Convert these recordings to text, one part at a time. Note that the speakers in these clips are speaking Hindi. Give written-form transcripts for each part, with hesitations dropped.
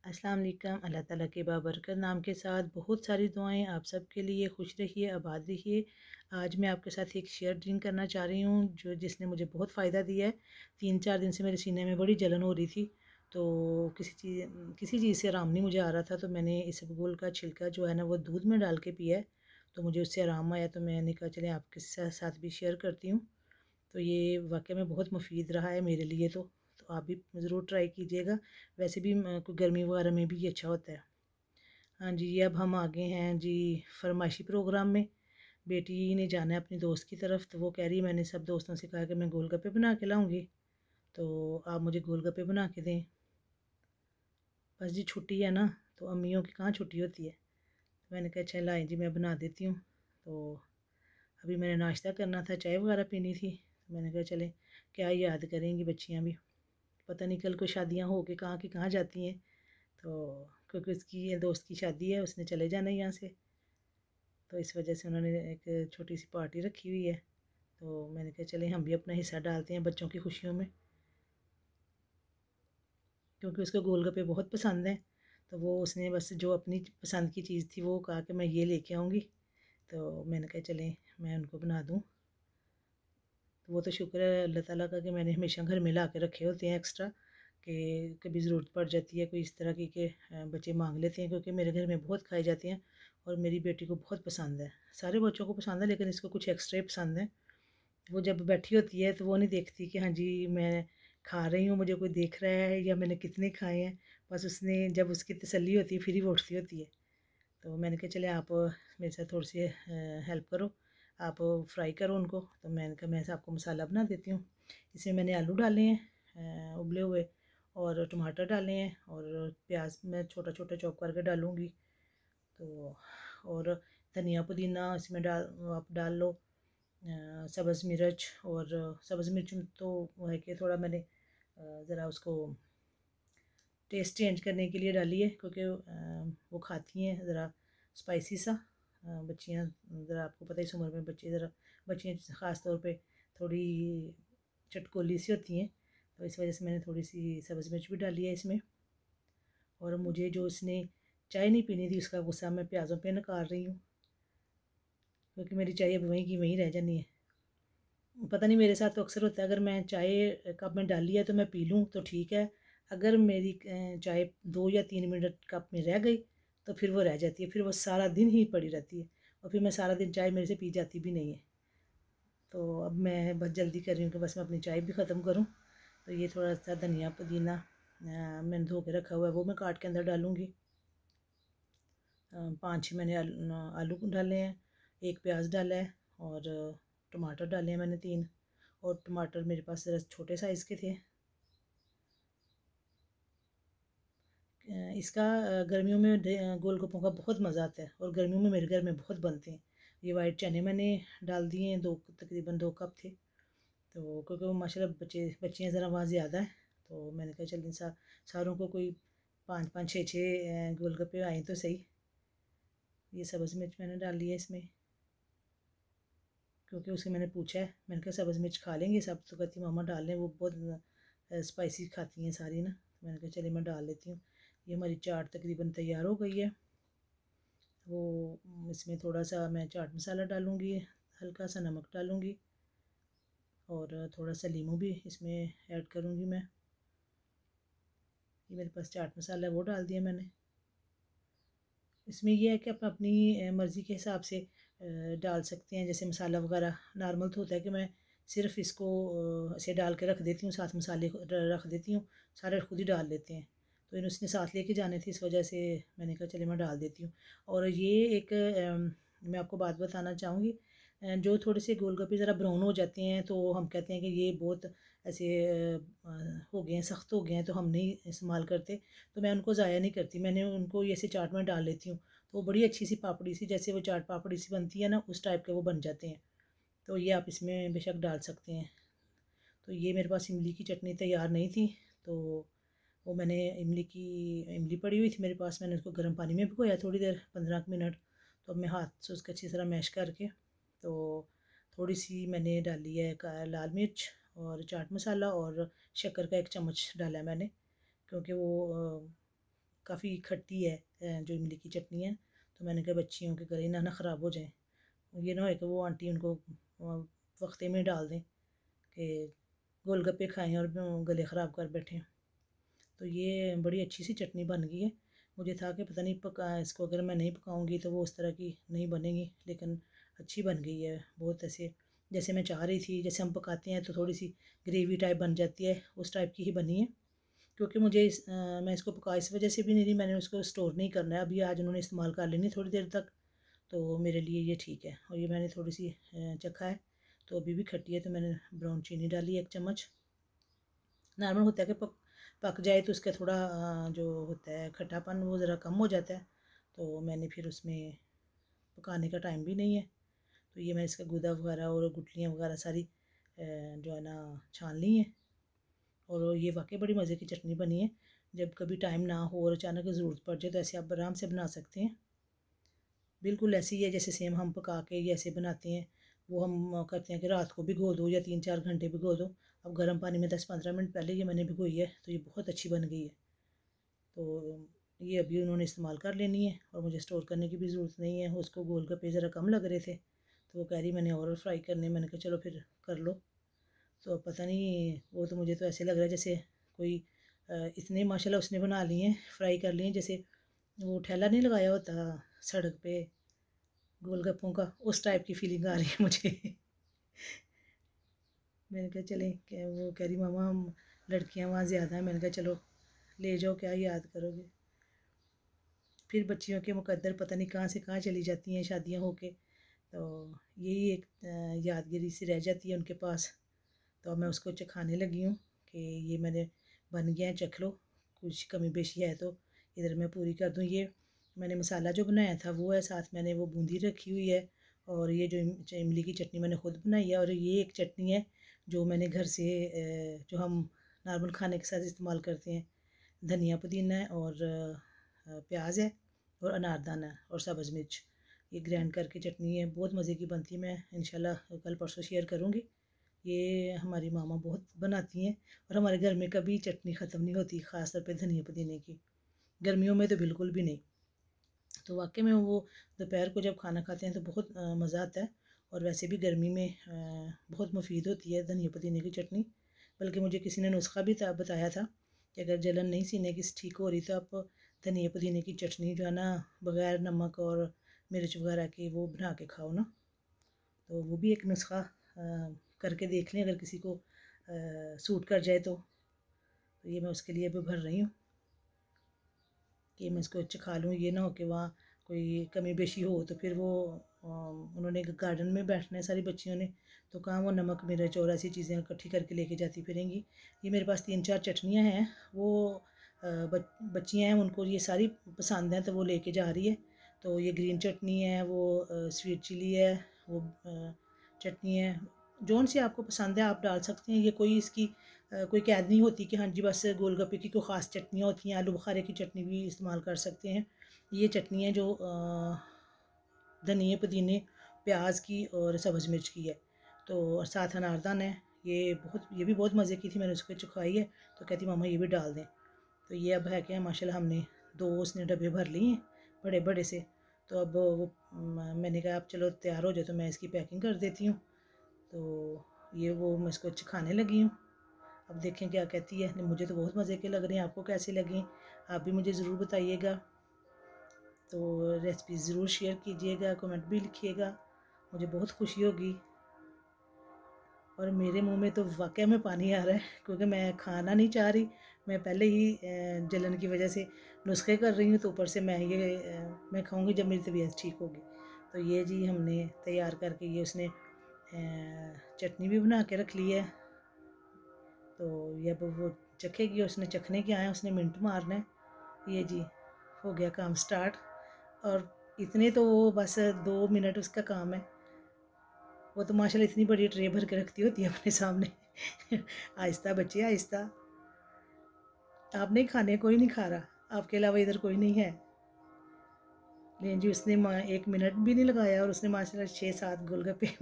अस्सलाम वालेकुम। अल्लाह ताला के बाबरकत नाम के साथ बहुत सारी दुआएं आप सब के लिए। खुश रहिए, आबाद रहिए। आज मैं आपके साथ एक शेयर ड्रिंक करना चाह रही हूँ जिसने मुझे बहुत फ़ायदा दिया है। 3-4 दिन से मेरे सीने में बड़ी जलन हो रही थी, तो किसी चीज़ से आराम नहीं मुझे आ रहा था। तो मैंने इसबगोल का छिलका जो है ना वो दूध में डाल के पिया है, तो मुझे उससे आराम आया। तो मैंने कहा चलें आपके साथ भी शेयर करती हूँ। तो ये वाक़ई में बहुत मुफ़ीद रहा है मेरे लिए। तो आप भी ज़रूर ट्राई कीजिएगा। वैसे भी कोई गर्मी वगैरह में भी ये अच्छा होता है। हाँ जी, अब हम आ गए हैं जी फरमाइशी प्रोग्राम में। बेटी ने जाना है अपनी दोस्त की तरफ, तो वो कह रही है मैंने सब दोस्तों से कहा कि मैं गोलगप्पे बना के लाऊँगी, तो आप मुझे गोलगप्पे बना के दें। बस जी छुट्टी है ना, तो अम्मियों की कहाँ छुट्टी होती है। तो मैंने कहा अच्छा लाएँ जी मैं बना देती हूँ। तो अभी मैंने नाश्ता करना था, चाय वगैरह पीनी थी, तो मैंने कहा चलें क्या याद करेंगी बच्चियाँ भी। पता नहीं कल को शादियाँ हो के कहाँ की कहाँ जाती हैं। तो क्योंकि उसकी दोस्त की शादी है, उसने चले जाना है यहाँ से, तो इस वजह से उन्होंने एक छोटी सी पार्टी रखी हुई है। तो मैंने कहा चलें हम भी अपना हिस्सा डालते हैं बच्चों की खुशियों में, क्योंकि उसको गोलगप्पे बहुत पसंद हैं। तो वो उसने बस जो अपनी पसंद की चीज़ थी वो कहा कि मैं ये लेके आऊँगी, तो मैंने कहा चलें मैं उनको बना दूँ। तो वो तो शुक्र है अल्लाह ताला का कि मैंने हमेशा घर में ला के रखे होते हैं एक्स्ट्रा, कि कभी ज़रूरत पड़ जाती है कोई इस तरह की कि बच्चे मांग लेते हैं, क्योंकि मेरे घर में बहुत खाई जाती हैं और मेरी बेटी को बहुत पसंद है। सारे बच्चों को पसंद है लेकिन इसको कुछ एक्स्ट्रा ही पसंद है। वो जब बैठी होती है तो वो नहीं देखती कि हाँ जी मैं खा रही हूँ, मुझे कोई देख रहा है या मैंने कितने खाए हैं। बस उसने जब उसकी तसल्ली होती है फिर ही वो उठती होती है। तो मैंने कहा चले आप मेरे साथ थोड़ी सी हेल्प करो, आप फ्राई करो उनको। तो मैंने कहा मैं आपको मसाला बना देती हूँ। इसमें मैंने आलू डाले हैं उबले हुए, और टमाटर डाले हैं, और प्याज मैं छोटा छोटा चॉप करके डालूँगी। तो और धनिया पुदीना इसमें आप डाल लो। सब्ज़ मिर्च, और सब्ज़ मिर्च में तो वो है कि थोड़ा मैंने ज़रा उसको टेस्ट चेंज करने के लिए डाली है, क्योंकि वो खाती हैं ज़रा स्पाइसी सा। बच्चियाँ ज़रा आपको पता है इस उम्र में बच्चे ज़रा बच्चियाँ ख़ास तौर पे थोड़ी चटकोली सी होती हैं, तो इस वजह से मैंने थोड़ी सी सब्ज़ मिर्च भी डाली है इसमें। और मुझे जो उसने चाय नहीं पीनी थी उसका गुस्सा मैं प्याज़ों पे निकाल रही हूँ, क्योंकि मेरी चाय अब वहीं की वहीं रह जानी है। पता नहीं मेरे साथ तो अक्सर होता है, अगर मैं चाय कप में डाली है तो मैं पी लूँ तो ठीक है। अगर मेरी चाय 2 या 3 मिनट कप में रह गई तो फिर वो रह जाती है, फिर वो सारा दिन ही पड़ी रहती है, और फिर मैं सारा दिन चाय मेरे से पी जाती भी नहीं है। तो अब मैं बस जल्दी कर रही हूँ कि बस मैं अपनी चाय भी ख़त्म करूँ। तो ये थोड़ा सा धनिया पुदीना मैंने धो के रखा हुआ है वो मैं काट के अंदर डालूँगी। 5-6 मैंने आलू डाले हैं, 1 प्याज डाला है, और टमाटर डाले हैं मैंने 3, और टमाटर मेरे पास ज़रा छोटे साइज़ के थे। इसका गर्मियों में गोलगप्पों का बहुत मज़ा आता है, और गर्मियों में मेरे घर में बहुत बनते हैं। ये वाइट चने मैंने डाल दिए हैं, 2 तकरीबन 2 कप थे। तो क्योंकि वो माशाल्लाह बच्चियाँ ज़रा वहाँ ज़्यादा हैं, तो मैंने कहा चल इन सारों को कोई 5-5 6-6 गोलगप्पे आए तो सही। ये सब्ज़ मिर्च मैंने डाल ली है इसमें, क्योंकि उससे मैंने पूछा है, मैंने कहा सब्ज़ मिर्च खा लेंगे सब, तो कहती मामा डाल लें, वो बहुत स्पाइसी खाती हैं सारी ना। तो मैंने कहा चलिए मैं डाल लेती हूँ। ये हमारी चाट तकरीबन तैयार हो गई है। वो इसमें थोड़ा सा मैं चाट मसाला डालूँगी, हल्का सा नमक डालूँगी, और थोड़ा सा लीमू भी इसमें ऐड करूँगी मैं। ये मेरे पास चाट मसाला है वो डाल दिया मैंने। इसमें ये है कि आप अपनी मर्ज़ी के हिसाब से डाल सकते हैं। जैसे मसाला वगैरह नॉर्मल तो होता है कि मैं सिर्फ़ इसको ऐसे डाल के रख देती हूँ, साथ मसाले रख देती हूँ, सारे खुद ही डाल लेते हैं। तो इन उसने साथ लेके जाने थे, इस वजह से मैंने कहा चलिए मैं डाल देती हूँ। और ये एक मैं आपको बात बताना चाहूँगी, जो थोड़े से गोलगप्पे ज़रा ब्राउन हो जाते हैं तो हम कहते हैं कि ये बहुत ऐसे हो गए हैं, सख्त हो गए हैं, तो हम नहीं इस्तेमाल करते। तो मैं उनको ज़ाया नहीं करती, मैंने उनको ऐसे चाट में डाल लेती हूँ। तो वो बड़ी अच्छी सी पापड़ी सी, जैसे वो चाट पापड़ी सी बनती है ना, उस टाइप के वो बन जाते हैं। तो ये आप इसमें बेशक डाल सकते हैं। तो ये मेरे पास इमली की चटनी तैयार नहीं थी, तो वो मैंने इमली पड़ी हुई थी मेरे पास, मैंने उसको गर्म पानी में भिगोया थोड़ी देर 15 मिनट। तो अब मैं हाथ से उसको अच्छी तरह मैश करके, तो थोड़ी सी मैंने डाली है लाल मिर्च और चाट मसाला, और शक्कर का 1 चम्मच डाला है मैंने, क्योंकि वो काफ़ी खट्टी है जो इमली की चटनी है। तो मैंने कहा बच्चियों के गले ना ख़राब हो जाएं, ये ना हो कि वो आंटी उनको वक्ते में डाल दें कि गोलगप्पे खाएं और गले ख़राब कर बैठें। तो ये बड़ी अच्छी सी चटनी बन गई है। मुझे था कि पता नहीं पका इसको अगर मैं नहीं पकाऊंगी तो वो उस तरह की नहीं बनेगी, लेकिन अच्छी बन गई है बहुत, ऐसे जैसे मैं चाह रही थी। जैसे हम पकाते हैं तो थोड़ी सी ग्रेवी टाइप बन जाती है, उस टाइप की ही बनी है। क्योंकि मैं इसको पका इस वजह से भी नहीं रही, मैंने उसको स्टोर नहीं करना है अभी, आज उन्होंने इस्तेमाल कर लेनी थोड़ी देर तक, तो मेरे लिए ये ठीक है। और ये मैंने थोड़ी सी चखा है तो अभी भी खट्टी है, तो मैंने ब्राउन चीनी डाली 1 चम्मच। नॉर्मल होता है कि पक जाए तो उसका थोड़ा जो होता है खट्टापन वो ज़रा कम हो जाता है, तो मैंने फिर उसमें पकाने का टाइम भी नहीं है। तो ये मैं इसका गूदा वगैरह और गुठलियाँ वगैरह सारी जो है ना छान ली हैं। और ये वाकई बड़ी मज़े की चटनी बनी है। जब कभी टाइम ना हो और अचानक ज़रूरत पड़ जाए तो ऐसे आप आराम से बना सकते हैं। बिल्कुल ऐसी ही है जैसे सेम हम पका के ये ऐसे बनाते हैं। वो हम करते हैं कि रात को भिगो दो या 3-4 घंटे भिगो दो। अब गर्म पानी में 10-15 मिनट पहले ये मैंने भिगोई है, तो ये बहुत अच्छी बन गई है। तो ये अभी उन्होंने इस्तेमाल कर लेनी है और मुझे स्टोर करने की भी ज़रूरत नहीं है। उसको गोलगप्पे ज़रा कम लग रहे थे तो वो कह रही मैंने और फ्राई करने, मैंने कहा चलो फिर कर लो। तो पता नहीं, वो तो मुझे तो ऐसे लग रहा है जैसे कोई इतने माशाल्लाह उसने बना लिए हैं, फ्राई कर लिए हैं, जैसे वो ठेला नहीं लगाया होता सड़क पे गोलगप्पों का, उस टाइप की फीलिंग आ रही है मुझे। मैंने कहा चलें, क्या वो कह रही मामा हम लड़कियां वहाँ ज़्यादा हैं, मैंने कहा चलो ले जाओ, क्या याद करोगे। फिर बच्चियों के मुकद्दर पता नहीं कहाँ से कहाँ चली जाती हैं शादियाँ होके, तो यही एक यादगिरी सी रह जाती है उनके पास। तो अब मैं उसको चखाने लगी हूँ कि ये मैंने बन गया है, चख लो, कुछ कमी बेशी है तो इधर मैं पूरी कर दूँ। ये मैंने मसाला जो बनाया था वो है, साथ मैंने वो बूंदी रखी हुई है, और ये जो इमली की चटनी मैंने खुद बनाई है, और ये एक चटनी है जो मैंने घर से जो हम नॉर्मल खाने के साथ इस्तेमाल करते हैं, धनिया पुदीना है और प्याज है और अनारदाना है और सब्ज़ मिर्च, ये ग्राइंड करके चटनी है, बहुत मज़े की बनती है। मैं इंशाल्लाह कल परसों शेयर करूँगी। ये हमारी मामा बहुत बनाती हैं और हमारे घर में कभी चटनी ख़त्म नहीं होती, ख़ास तौर पे धनिया पुदीने की, गर्मियों में तो बिल्कुल भी नहीं। तो वाकई में वो दोपहर को जब खाना खाते हैं तो बहुत मज़ा आता है। और वैसे भी गर्मी में बहुत मुफीद होती है धनिया पुदीने की चटनी। बल्कि मुझे किसी ने नुस्खा भी बताया था कि अगर जलन नहीं सीने की ठीक हो रही तो आप धनिया पुदीने की चटनी जो है ना बग़ैर नमक और मिर्च वगैरह की वो बना के खाओ ना, तो वो भी एक नुस्खा करके देख लें अगर किसी को सूट कर जाए तो। ये मैं उसके लिए भी भर रही हूँ कि मैं इसको चखा लूँ, ये ना हो कि वहाँ कोई कमी बेशी हो तो फिर वो उन्होंने गार्डन में बैठना है सारी बच्चियों ने, तो कहाँ वो नमक मिर्च और ऐसी चीज़ें इकट्ठी करके लेके जाती फिरेंगी। ये मेरे पास 3-4 चटनियाँ हैं, वो बच्चियाँ हैं उनको ये सारी पसंद हैं तो वो लेके जा रही है। तो ये ग्रीन चटनी है, वो स्वीट चिली है, वो चटनी है, जौन सी आपको पसंद है आप डाल सकते हैं। ये कोई इसकी कोई कैद नहीं होती कि हाँ जी बस गोलगप्पे की कोई ख़ास चटनियाँ होती हैं, आलू बुखारे की चटनी भी इस्तेमाल कर सकते हैं। ये चटनी है जो धनिया पुदीने प्याज की और सब्ज़ मिर्च की है, तो साथ अनारदाना है। ये भी बहुत मज़े की थी, मैंने उसको चखाई है तो कहती मामा ये भी डाल दें। तो ये अब है क्या माशाल्लाह हमने 2 उसने डब्बे भर लिए हैं बड़े बड़े से। तो अब वो मैंने कहा अब चलो तैयार हो जाए तो मैं इसकी पैकिंग कर देती हूँ। तो ये वो मैं इसको खाने लगी हूँ, अब देखें क्या कहती है। मुझे तो बहुत मज़े के लग रहे हैं, आपको कैसे लगे आप भी मुझे ज़रूर बताइएगा। तो रेसिपी ज़रूर शेयर कीजिएगा, कमेंट भी लिखिएगा, मुझे बहुत खुशी होगी। और मेरे मुंह में तो वाकई में पानी आ रहा है क्योंकि मैं खाना नहीं चाह रही, मैं पहले ही जलन की वजह से नुस्खे कर रही हूँ, तो ऊपर से मैं खाऊंगी जब मेरी तबीयत ठीक होगी। तो ये जी हमने तैयार करके ये उसने चटनी भी बना के रख ली है। तो ये अब वो चखेगी, उसने चखने के आया, उसने मिनट मारना है। ये जी हो गया काम स्टार्ट, और इतने तो वो बस 2 मिनट उसका काम है। वो तो माशाल्लाह इतनी बड़ी ट्रे भर के रखती होती है अपने सामने। आहिस्ता बच्चे आहिस्ता, आप नहीं खाने, कोई नहीं खा रहा आपके अलावा, इधर कोई नहीं है। लेकिन जी उसने 1 मिनट भी नहीं लगाया और उसने माशाल्लाह 6-7 गोलगप्पे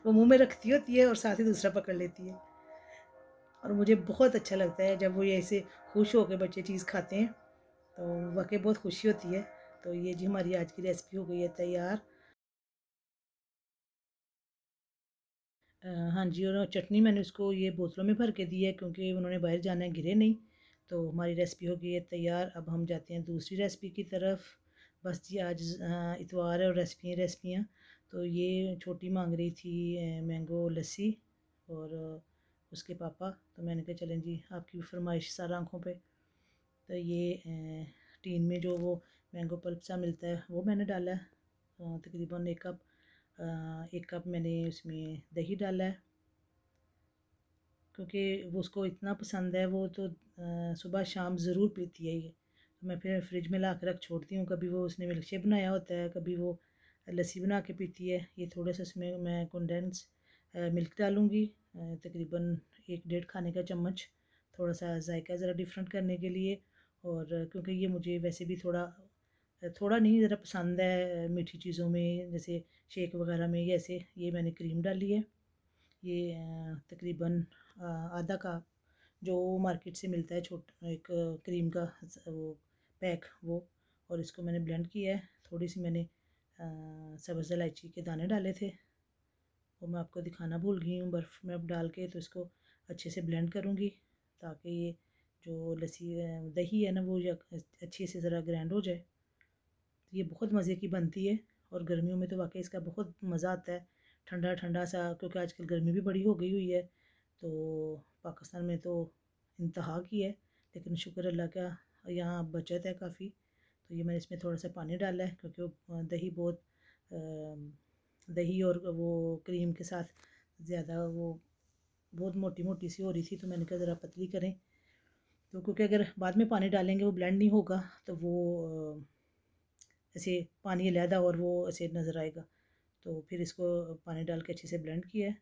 वो मुंह में रखती होती है और साथ ही दूसरा पकड़ लेती है। और मुझे बहुत अच्छा लगता है जब वो ये ऐसे खुश होकर बच्चे चीज़ खाते हैं, तो वाकई बहुत खुशी होती है। तो ये जी हमारी आज की रेसिपी हो गई है तैयार। हाँ जी, और चटनी मैंने उसको ये बोतलों में भर के दी है क्योंकि उन्होंने बाहर जाना है, गिरे नहीं। तो हमारी रेसिपी हो गई है तैयार। अब हम जाते हैं दूसरी रेसिपी की तरफ। बस जी आज इतवार है और रेसिपियाँ। तो ये छोटी मांग रही थी मैंगो लस्सी, और उसके पापा। तो मैंने कहा चलें जी, आपकी फरमाइश सारा आँखों पे। तो ये टीन में जो वो मैंगो पल्प सा मिलता है वो मैंने डाला है, तकरीबन 1 कप। 1 कप मैंने उसमें दही डाला है क्योंकि वो उसको इतना पसंद है, वो तो सुबह शाम ज़रूर पीती है ये। तो मैं फिर फ्रिज में ला के रख छोड़ती हूँ। कभी वो उसने मिल्क शेक बनाया होता है, कभी वो लस्सी बना के पीती है। ये थोड़ा सा इसमें मैं कंडेंस मिल्क डालूँगी, तकरीबन 1 डेढ़ खाने का चम्मच, थोड़ा सा जायका ज़रा डिफरेंट करने के लिए। और क्योंकि ये मुझे वैसे भी थोड़ा थोड़ा नहीं, ज़रा पसंद है मीठी चीज़ों में, जैसे शेक वगैरह में। ये ऐसे ये मैंने क्रीम डाली है। ये तकरीबन आधा कप जो मार्केट से मिलता है, एक क्रीम का वो पैक, वो। और इसको मैंने ब्लेंड किया है। थोड़ी सी मैंने सब्ज़ इलायची के दाने डाले थे, वो मैं आपको दिखाना भूल गई हूँ। बर्फ़ में अब डाल के तो इसको अच्छे से ब्लेंड करूँगी ताकि ये जो लस्सी दही है ना वो अच्छे से ज़रा ग्राइंड हो जाए। तो ये बहुत मज़े की बनती है, और गर्मियों में तो वाकई इसका बहुत मज़ा आता है, ठंडा ठंडा सा, क्योंकि आजकल गर्मी भी बड़ी हो गई हुई है। तो पाकिस्तान में तो इंतहा की है, लेकिन शुक्र अल्लाह का यहाँ बचत है काफ़ी। तो ये मैंने इसमें थोड़ा सा पानी डाला है क्योंकि वो दही बहुत दही और वो क्रीम के साथ ज़्यादा वो बहुत मोटी मोटी सी हो रही थी, तो मैंने कहा ज़रा पतली करें। तो क्योंकि अगर बाद में पानी डालेंगे वो ब्लेंड नहीं होगा, तो वो ऐसे पानी अलहदा और वो ऐसे नज़र आएगा। तो फिर इसको पानी डाल के अच्छे से ब्लेंड किया है।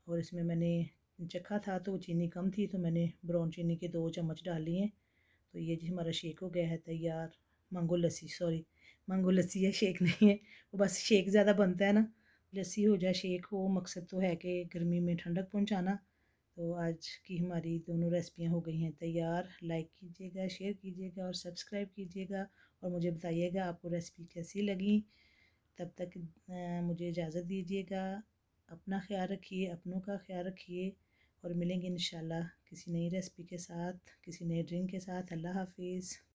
और इसमें मैंने चखा था तो चीनी कम थी, तो मैंने ब्राउन चीनी के 2 चम्मच डाल लिए हैं। तो ये जी हमारा शेक हो गया है तैयार। मैंगो लस्सी, सॉरी, मैंगो लस्सी है, शेक नहीं है। वो बस शेक ज़्यादा बनता है ना, लस्सी हो जाए शेक हो, मकसद तो है कि गर्मी में ठंडक पहुंचाना। तो आज की हमारी दोनों रेसिपियां हो गई हैं तैयार। लाइक कीजिएगा, शेयर कीजिएगा और सब्सक्राइब कीजिएगा, और मुझे बताइएगा आपको रेसिपी कैसी लगी। तब तक मुझे इजाज़त दीजिएगा। अपना ख्याल रखिए, अपनों का ख्याल रखिए, और मिलेंगे इंशाल्लाह किसी नई रेसिपी के साथ, किसी नए ड्रिंक के साथ। अल्लाह हाफिज़।